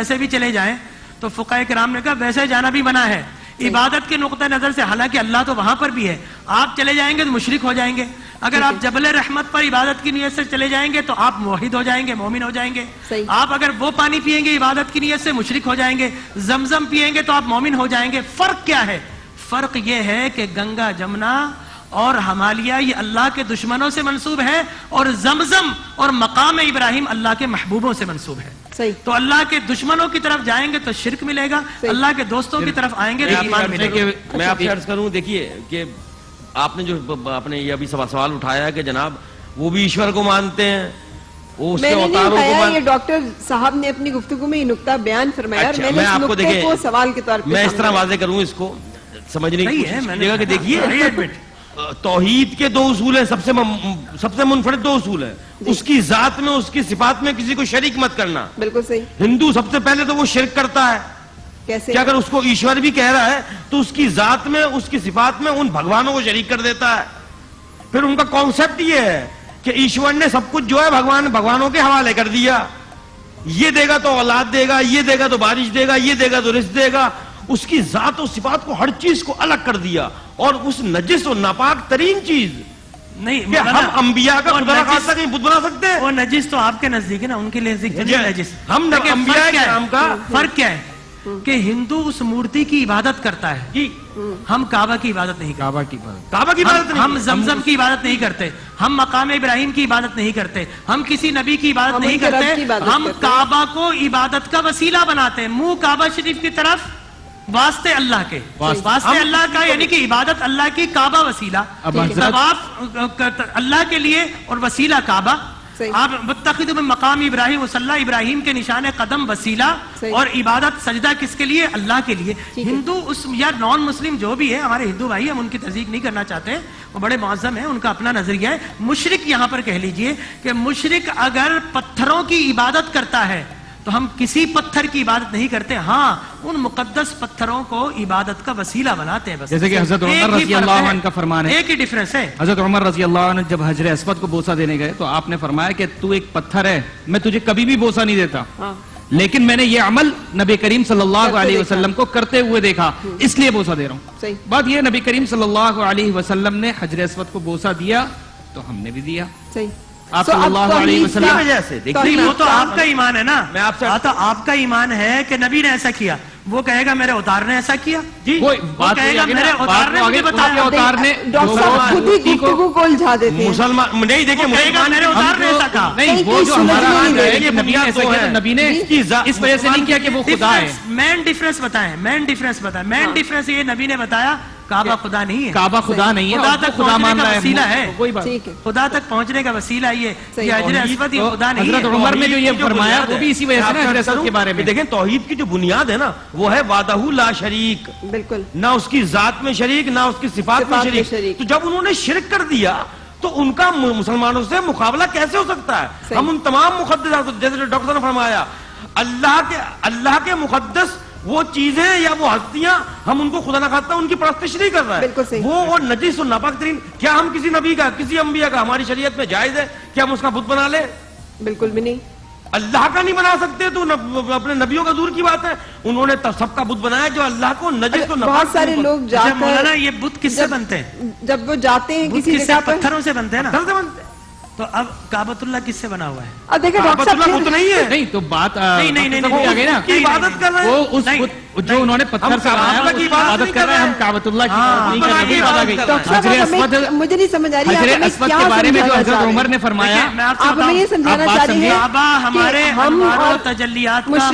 ویسے بھی چلے جائیں تو فقہاء کرام نے کہا ویسے جانا بھی منع ہے عبادت کے نقطہ نظر سے، حالانکہ اللہ تو وہاں پر بھی ہے. آپ چلے جائیں گے تو مشرک ہو جائیں گے. اگر آپ جبل رحمت پر عبادت کی نیت سے چلے جائیں گے تو آپ موحد ہو جائیں گے، مومن ہو جائیں گے. آپ اگر وہ پانی پیئیں گے عبادت کی نیت سے مشرک ہو جائیں گے. زمزم پیئیں گے تو آپ مومن ہو جائیں گے. فرق کیا ہے؟ فرق یہ ہے کہ گنگا جمنا اور ہمالیہ یہ اللہ کے دشمنوں سے منسوب ہے، اور زمزم اور مقام ابراہیم اللہ کے محبوبوں سے منسوب ہے. تو اللہ کے دشمنوں کی طرف جائیں گے تو شرک ملے گا، اللہ کے دوستوں کی طرف آئیں گے تو ایمان ملے گا. میں آپ سے عرض کروں، دیکھیے کہ آپ نے جو آپ نے یہ ابھی سوال اٹھایا ہے کہ جناب وہ بھی ایشور کو مانتے ہیں، وہ اس کے اوتاروں کو مانتے ہیں. یہ ڈاکٹر صاحب نے اپنی گفتگو میں یہ نقطہ بیان فرمایا اور میں نے اس نقطے کو سوال کے طور پر میں اس طرح واضح کروں، اس کو سمجھنے کی کوشش کیجیے گا کہ دیکھیے توحید کے دو اصول ہیں، سب سے منفرد دو اصول ہیں. اس کی ذات میں، اس کی صفات میں کسی کو شریک مت کرنا. بالکل صحیح. ہندو سب سے پہلے تو وہ شرک کرتا ہے. کیسے؟ کہ اگر اس کو ایشور بھی کہہ رہا ہے تو اس کی ذات میں، اس کی صفات میں ان بھگوانوں کو شریک کر دیتا ہے. پھر ان کا کانسیپٹ یہ ہے کہ ایشور نے سب کچھ جو ہے بھگوانوں کے حوالے کر دیا. یہ دے گا تو اولاد دے گا، یہ دے گا تو بارش دے گا، یہ دے گا تو رزق دے گا. اس کی ذات و صفات کو، ہر چیز کو الگ کر دیا. اور اس نجس و ناپاک ترین چیز نہیں، کہ ہم انبیاء کا خدا نخواستہ کہیں بت بنا سکتے ہیں. وہ نجس تو آپ کے نزدیک ہے نا، ان کے لیے نجس. ہم انبیاء کرام کا فرق کیا ہے کہ ہندو اس مورتی کی عبادت کرتا ہے جی، ہم کعبہ کی عبادت نہیں کرتے. کعبہ کی عبادت نہیں، ہم زمزم کی عبادت نہیں کرتے، ہم مقام ابراہیم کی عبادت نہیں کرتے، ہم کسی نبی کی عبادت نہیں کرتے. ہم کعبہ کو عبادت کا وسیلہ بناتے ہیں. منہ کعبہ شریف کی طرف، واسطے اللہ کے، واسطے اللہ کا، یعنی کہ عبادت اللہ کی، کعبہ وسیلہ، طواف اللہ کے لیے اور وسیلہ کعبہ. آپ متخذ من مقام ابراہیم وصلی ابراہیم کے نشان قدم وسیلہ، اور عبادت سجدہ کس کے لیے؟ اللہ کے لیے. ہندو اس یا نان مسلم جو بھی ہے، ہمارے ہندو بھائی، ہم ان کی تصدیق نہیں کرنا چاہتے ہیں، وہ بڑے معظم ہیں، ان کا اپنا نظریہ ہے. مشرک یہاں پر کہہ لیجئے کہ مشرک اگر پتھروں کی عبادت کرتا ہے تو ہم کسی پتھر کی عبادت نہیں کرتے، ہاں ان مقدس پتھروں کو عبادت کا وسیلہ بناتے ہیں بس. جیسے کہ حضرت عمر رضی اللہ عنہ کا فرمان ہے، ایک ہی ڈیفرنس ہے. حضرت عمر رضی اللہ عنہ جب حجر اسود کو بوسہ دینے گئے تو آپ نے فرمایا کہ تو ایک پتھر ہے، میں تجھے کبھی بھی بوسہ نہیں دیتا، لیکن میں نے یہ عمل نبی کریم صلی اللہ علیہ وسلم کو کرتے ہوئے دیکھا، اس لیے بوسہ دے رہا ہوں. بات یہ، نبی کریم صلی اللہ علیہ وسلم نے حجر اسود کو بوسہ دیا تو ہم نے بھی دیا. آپ صلی اللہ علیہ وسلم وجہ سے دیکھیں، وہ تو آپ کا ایمان ہے نا. میں آپ سے تو آپ کا ایمان ہے کہ نبی نے ایسا کیا، وہ کہے گا میرے اوتار نے ایسا کیا جی، وہ کہے گا میرے اوتار نے مجھے بتایا. اوتار نے ڈاکٹر صاحب خود ہی گفتگو کو الجھا دیتے ہیں. مسلمان نہیں، دیکھیں مسلمان میرے اوتار نے ایسا کہا نہیں، وہ جو ہمارا مان ہے کہ نبی نے ایسا کیا، نبی نے اس وجہ سے نہیں کیا کہ وہ خدا ہے. مین ڈیفرنس بتائیں، مین ڈیفرنس یہ نبی نے بتایا کعبہ خدا نہیں ہے، کعبہ خدا نہیں ہے، خدا تک خدا مان رہا وسیلہ ہے، کوئی بات، خدا تک پہنچنے کا وسیلہ یہ حجر اسود یہ خدا نہیں ہے. حضرت عمر نے جو یہ فرمایا وہ بھی اسی وجہ سے حجر اسود کے بارے میں. دیکھیں توحید کی جو بنیاد ہے نا، وہ ہے وحدہ لا شریک. بالکل، نہ اس کی ذات میں شریک، نہ اس کی صفات میں شریک. تو جب انہوں نے شرک کر دیا تو ان کا مسلمانوں سے مقابلہ کیسے ہو سکتا ہے؟ ہم ان تمام مقدسات، جیسے ڈاکٹر نے فرمایا، اللہ کے مقدس وہ چیزیں یا وہ ہستیاں، ہم ان کو خدا نخواستہ ان کی پرستش نہیں کر رہا ہے. وہ اور نجس و ناپاک ترین، کیا ہم کسی نبی کا، کسی انبیاء کا ہماری شریعت میں جائز ہے کہ ہم اس کا بت بنا لیں؟ بالکل بھی نہیں. اللہ کا نہیں بنا سکتے تو اپنے نبیوں کا دور کی بات ہے. انہوں نے سب کا بت بنایا جو اللہ کو نجس و ناپاک. بہت سارے لوگ جاتے ہیں، مولانا یہ بت کس سے بنتے ہیں؟ جب وہ جاتے ہیں کسی جگہ پر، پتھروں سے بنتے ہیں نا. پتھر سے بنتے ہیں. تو اب کعبۃ اللہ کس سے بنا ہوا ہے؟ اب دیکھیں ڈاکٹر صاحب بت نہیں ہے. نہیں تو بات نہیں کی عبادت کر رہے ہیں، وہ اس جو انہوں نے پتھر سے بنایا وہ عبادت کر رہے ہیں، ہم کعبۃ اللہ کی نہیں کر رہے. مجھے نہیں سمجھ آ رہی ہے حجر اسود کے بارے میں جو حضرت عمر نے فرمایا، آپ ہمیں یہ سمجھانا چاہ رہے ہیں کعبہ ہمارے انوار و تجلیات کا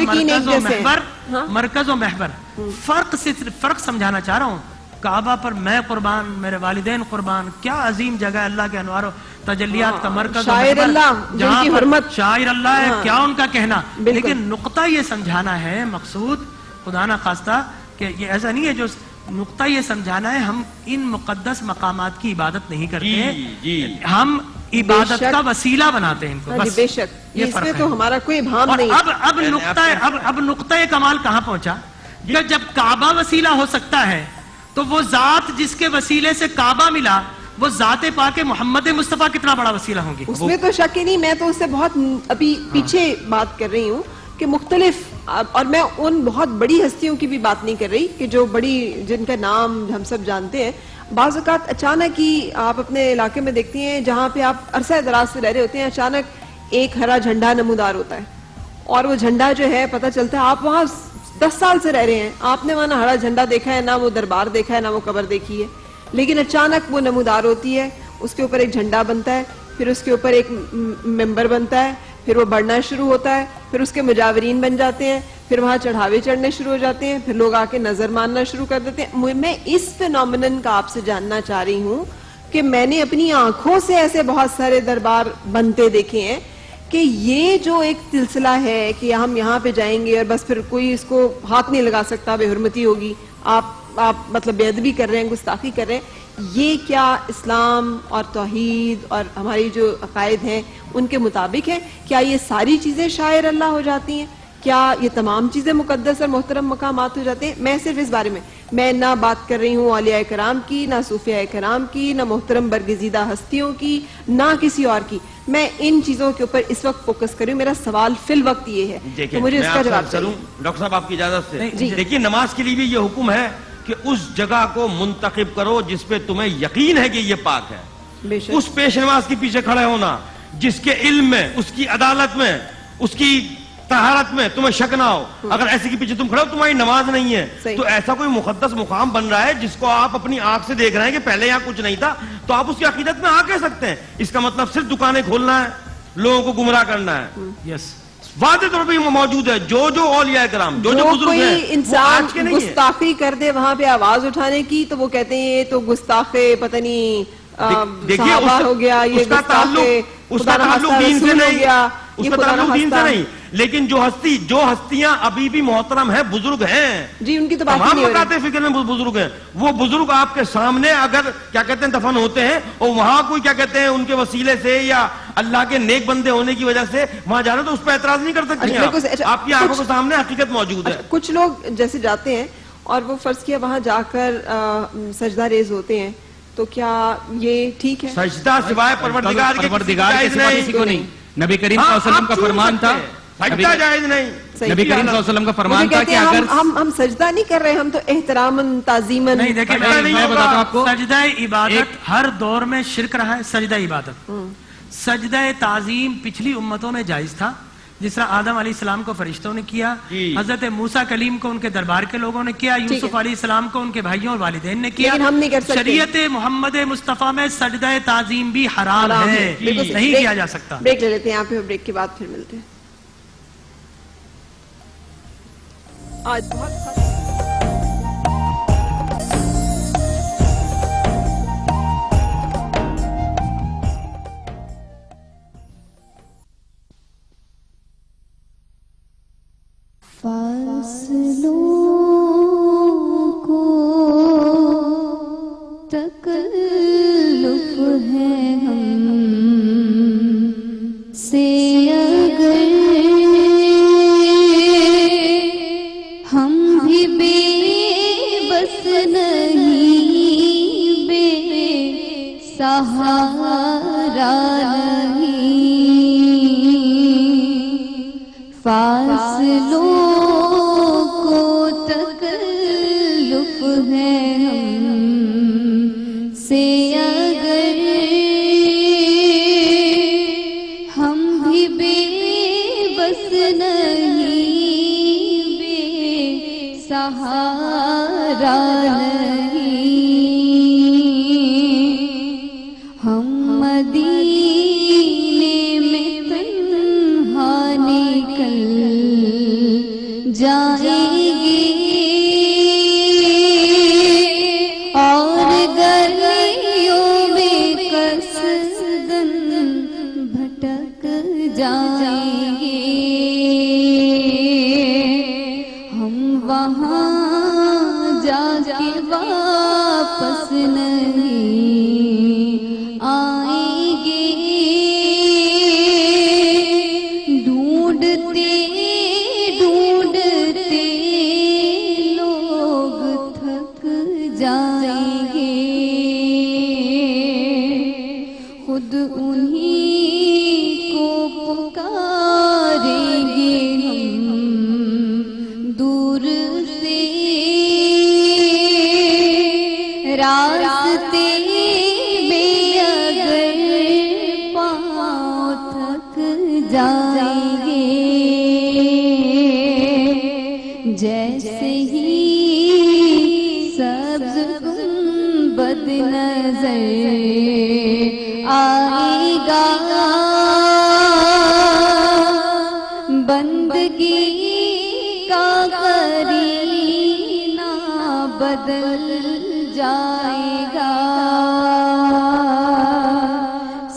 مرکز و محور. فرق سمجھانا چاہ رہا ہوں. کعبہ پر میں قربان، میرے والدین قربان، کیا عظیم جگہ ہے، اللہ کے انوار و تجلیات کا مرکز، شاعر اللہ جن کی حرمت، شاعر اللہ ہے، کیا ان کا کہنا. لیکن نقطہ یہ سمجھانا ہے، مقصود خدا نہ خواستہ کہ یہ ایسا نہیں ہے، جو نقطہ یہ سمجھانا ہے ہم ان مقدس مقامات کی عبادت نہیں کرتے، ہم عبادت کا وسیلہ بناتے ہیں ان کو. بے شک اس میں تو ہمارا کوئی ابہام نہیں. اب نقطہ کمال کہاں پہنچا؟ جب کعبہ وسیلہ ہو سکتا ہے تو وہ ذات جس کے وسیلے سے کعبہ ملا، وہ ذات پاک محمد مصطفیٰ کتنا بڑا وسیلہ ہوں گی. اس میں تو شک ہی نہیں. میں تو اس سے بہت ابھی پیچھے بات کر رہی ہوں کہ مختلف اور میں ان بہت بڑی ہستیوں کی بھی بات نہیں کر رہی کہ جو بڑی جن کا نام ہم سب جانتے ہیں. بعض اوقات اچانک ہی آپ اپنے علاقے میں دیکھتی ہیں جہاں پہ آپ عرصہ دراز سے رہ رہے ہوتے ہیں, اچانک ایک ہرا جھنڈا نمودار ہوتا ہے, اور وہ جھنڈا جو ہے پتہ چلتا ہے آپ وہاں 10 سال سے رہ رہے ہیں, آپ نے وہاں نہ ہرا جھنڈا دیکھا ہے, نہ وہ دربار دیکھا ہے, نہ وہ قبر دیکھی ہے, لیکن اچانک وہ نمودار ہوتی ہے, اس کے اوپر ایک جھنڈا بنتا ہے, پھر اس کے اوپر ایک ممبر بنتا ہے, پھر وہ بڑھنا شروع ہوتا ہے, پھر اس کے مجاورین بن جاتے ہیں, پھر وہاں چڑھاوے چڑھنے شروع ہو جاتے ہیں, پھر لوگ آ کے نظر ماننا شروع کر دیتے ہیں. میں اس فینومینن کا آپ سے جاننا چاہ رہی ہوں کہ میں نے اپنی آنکھوں سے ایسے بہت سارے دربار بنتے دیکھے ہیں کہ یہ جو ایک سلسلہ ہے کہ ہم یہاں پہ جائیں گے اور بس پھر کوئی اس کو ہاتھ نہیں لگا سکتا, بے حرمتی ہوگی, آپ مطلب بے ادبی کر رہے ہیں, گستاخی کر رہے ہیں, یہ کیا اسلام اور توحید اور ہماری جو عقائد ہیں ان کے مطابق ہے؟ کیا یہ ساری چیزیں شاعر اللہ ہو جاتی ہیں؟ کیا یہ تمام چیزیں مقدس اور محترم مقامات ہو جاتے ہیں؟ میں صرف اس بارے میں نہ بات کر رہی ہوں اولیاء کرام کی, نہ صوفیاء کرام کی, نہ محترم برگزیدہ ہستیوں کی, نہ کسی اور کی. میں ان چیزوں کے اوپر اس وقت فوکس کر رہی ہوں. میرا سوال فی الوقت یہ ہے کہ مجھے اس کا جواب چاہیے. ڈاکٹر صاحب آپ کی اجازت سے دیکھیے, نماز کے لیے بھی یہ حکم ہے کہ اس جگہ کو منتخب کرو جس پہ تمہیں یقین ہے کہ یہ پاک ہے. اس پیش نماز کے پیچھے کھڑے ہونا جس کے علم میں, اس کی عدالت میں, اس کی طہارت میں تمہیں شک نہ ہو, اگر ایسے کے پیچھے تم کھڑے ہو تمہاری نماز نہیں ہے. تو ایسا کوئی مقدس مقام بن رہا ہے جس کو آپ اپنی آنکھ سے دیکھ رہے ہیں کہ پہلے یہاں کچھ نہیں تھا, تو آپ اس کی عقیدت میں کہہ سکتے ہیں اس کا مطلب صرف دکانیں کھولنا ہے, لوگوں کو گمراہ کرنا ہے. یس, واضح طور پہ موجود ہے. جو اولیاء کرام, جو بزرگ ہیں, کوئی انسان گستاخی کر دے وہاں پہ آواز اٹھانے کی تو وہ کہتے ہیں یہ تو گستاخے پتہ نہیں صحابہ ہو گیا, یہ اس کا تعلق دین سے نہیں. لیکن جو ہستیاں ابھی بھی محترم ہیں, بزرگ ہیں, جی ان کی تو بات تمام نہیں ہو مقاطع فکر میں بزرگ ہیں, وہ بزرگ آپ کے سامنے اگر کیا کہتے ہیں دفن ہوتے ہیں اور وہاں کوئی کیا کہتے ہیں ان کے وسیلے سے یا اللہ کے نیک بندے ہونے کی وجہ سے وہاں جانا, تو اس پہ اعتراض نہیں کر سکتے. آپ کی آنکھوں کے سامنے حقیقت موجود ہے. کچھ لوگ جیسے جاتے ہیں اور وہ فرض کیا وہاں جا کر سجدہ ریز ہوتے ہیں, تو کیا یہ ٹھیک ہے؟ سجدہ سوائے پروردگار کے سوا کسی کو نہیں. نبی کریم صلی اللہ علیہ وسلم کا فرمان تھا, سجدہ جائز نہیں. نبی کریم صلی اللہ علیہ وسلم کا فرمان تھا کہ اگر ہم سجدہ نہیں کر رہے, ہم تو احتراماً تعظیماً. نہیں دیکھیں, میں بتاتا ہوں آپ کو, سجدہ عبادت ہر دور میں شرک رہا ہے. سجدہ عبادت, سجدہ تعظیم پچھلی امتوں میں جائز تھا, جس طرح آدم علیہ السلام کو فرشتوں نے کیا, حضرت موسیٰ کلیم کو ان کے دربار کے لوگوں نے کیا, یوسف علیہ السلام کو ان کے بھائیوں اور والدین نے کیا. شریعت محمد مصطفیٰ میں سجدہ تعظیم بھی حرام ہے, نہیں کیا جا سکتا. بریک لے لیتے ہیں یہاں پہ, بریک کے بعد پھر ملتے ہیں. آج بہت فاصلوں کو تکلف ہے ہم سے, اگر ہم بھی بے بس نہیں, بے سہارا نہیں. فاصلوں ہے ہم سے, اگر ہم بھی بے بس نہیں, بے سہارا نہیں. ہم مدینے میں تنہا نکل جائیں گے اور گلیوں میں قصداً بھٹک جائیں گے. ہم وہاں جا کے واپس نہیں آئیں گے. ڈھونڈتے ڈھونڈتے لوگ تھک جائیں گے, خود انہی کو پکاریں گے ہم دور سے راستے میں اگر پاؤں تھک جائیں گے، جیسے ہی سبز گنبد نظر آئے گا، بندگی کا قرینہ بدل جائے گا،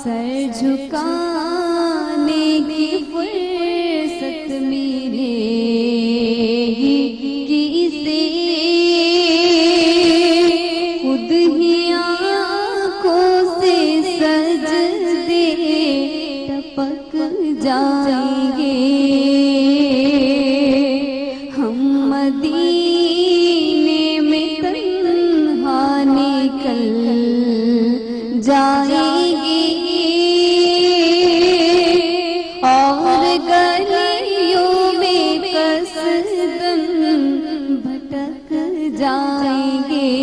سر جھکانے کی فرصت ملے گی کسے، خود ہی آنکھوں سے سجدے ٹپک جائیں گے، ہم مدینے میں تنہا نکل جائیں گے، اور گلیوں میں قصداً بھٹک جائیں گے،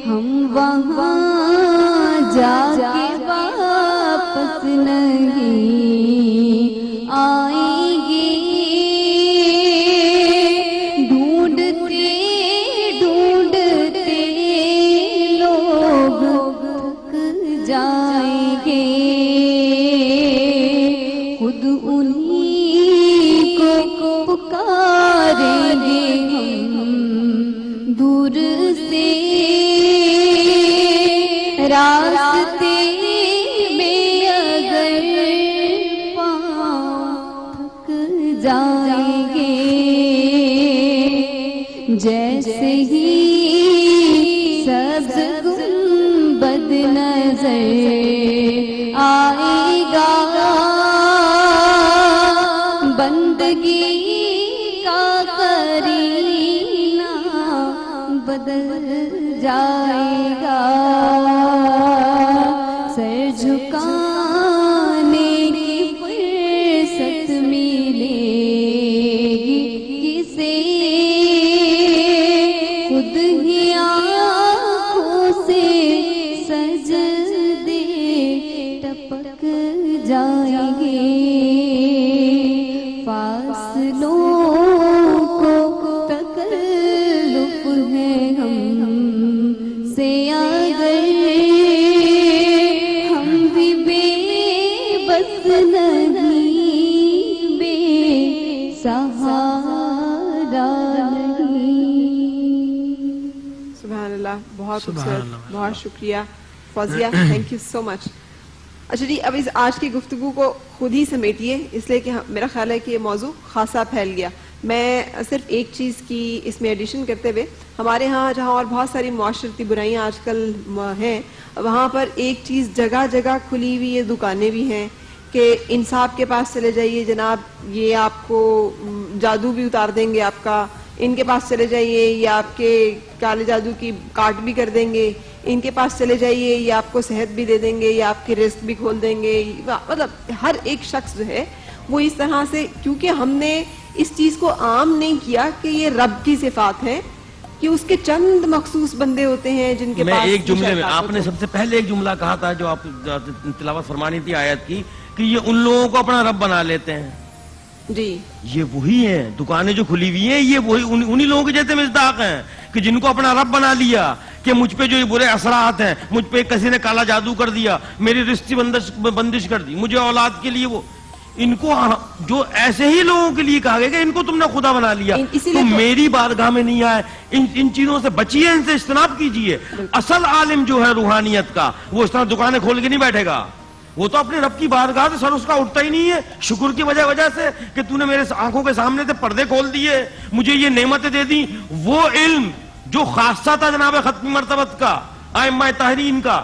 ہم وہاں جا کے واپس نہیں آئیں گے، ڈھونڈتے ڈھونڈتے لوگ تھک جائیں گے، خود انہی کو پکاریں گے ہم دور سے، راستے میں اگر پاؤں تھک جائیں گے، جیسے ہی سبز گنبد نظر آئے گا، بندگی کا قرینہ بدل جائے گا، سر جھکانے کی فرصت ملے گی کسے، خود ہی آنکھوں سے سجدے ٹپک جائیں گے، فاصلوں کو تکلف ہے ہم سے اگر، ہم بھی بے بس نہیں، بے سہارا نہیں۔ سبحان اللہ، بہت خوبصورت، بہت شکریہ فوزیہ، تھینک یو سو مچ۔ اچھا جی، اب اس آج کی گفتگو کو خود ہی سمیٹیے، اس لیے کہ میرا خیال ہے کہ یہ موضوع خاصا پھیل گیا۔ میں صرف ایک چیز کی اس میں ایڈیشن کرتے ہوئے، ہمارے ہاں جہاں اور بہت ساری معاشرتی برائیاں آج کل ہیں، وہاں پر ایک چیز جگہ جگہ کھلی ہوئی ہے، دکانیں بھی ہیں کہ انصاف کے پاس چلے جائیے جناب، یہ آپ کو جادو بھی اتار دیں گے آپ کا، ان کے پاس چلے جائیے یہ آپ کے کالے جادو کی کاٹ بھی کر دیں گے، ان کے پاس چلے جائیے یہ آپ کو صحت بھی دے دیں گے، یہ آپ کے رزق بھی کھول دیں گے۔ مطلب ہر ایک شخص جو ہے وہ اس طرح سے، کیونکہ ہم نے اس چیز کو عام نہیں کیا کہ یہ رب کی صفات ہے، کہ اس کے چند مخصوص بندے ہوتے ہیں جن کے میں پاس ایک جملے میں، آپ نے سب سے پہلے ایک جملہ کہا تھا جو آپ تلاوت فرمانی تھی آیت کی، کہ یہ ان لوگوں کو اپنا رب بنا لیتے ہیں۔ جی، یہ وہی ہیں دکانیں جو کھلی ہوئی ہیں، یہ وہی انہی لوگوں کے جیسے مصداق ہیں کہ جن کو اپنا رب بنا لیا، کہ مجھ پہ جو یہ برے اثرات ہیں، مجھ پہ کسی نے کالا جادو کر دیا، میری رشتے بندش کر دی، مجھے اولاد کے لیے وہ، ان کو جو ایسے ہی لوگوں کے لیے کہا گیا کہ ان کو تم نے خدا بنا لیا، تو میری بارگاہ میں نہیں آئے، ان چیزوں سے بچیے، ان سے اجتناب کیجیے۔ اصل عالم جو ہے روحانیت کا، وہ اس طرح دکانیں کھول کے نہیں بیٹھے گا، وہ تو اپنے رب کی بارگاہ سے سر اس کا اٹھتا ہی نہیں ہے، شکر کی وجہ سے کہ تو نے میرے آنکھوں کے سامنے سے پردے کھول دیے، مجھے یہ نعمتیں دے دی۔ وہ علم جو خاصہ تھا جناب ختم مرتبت کا، ائمہ طاہرین کا،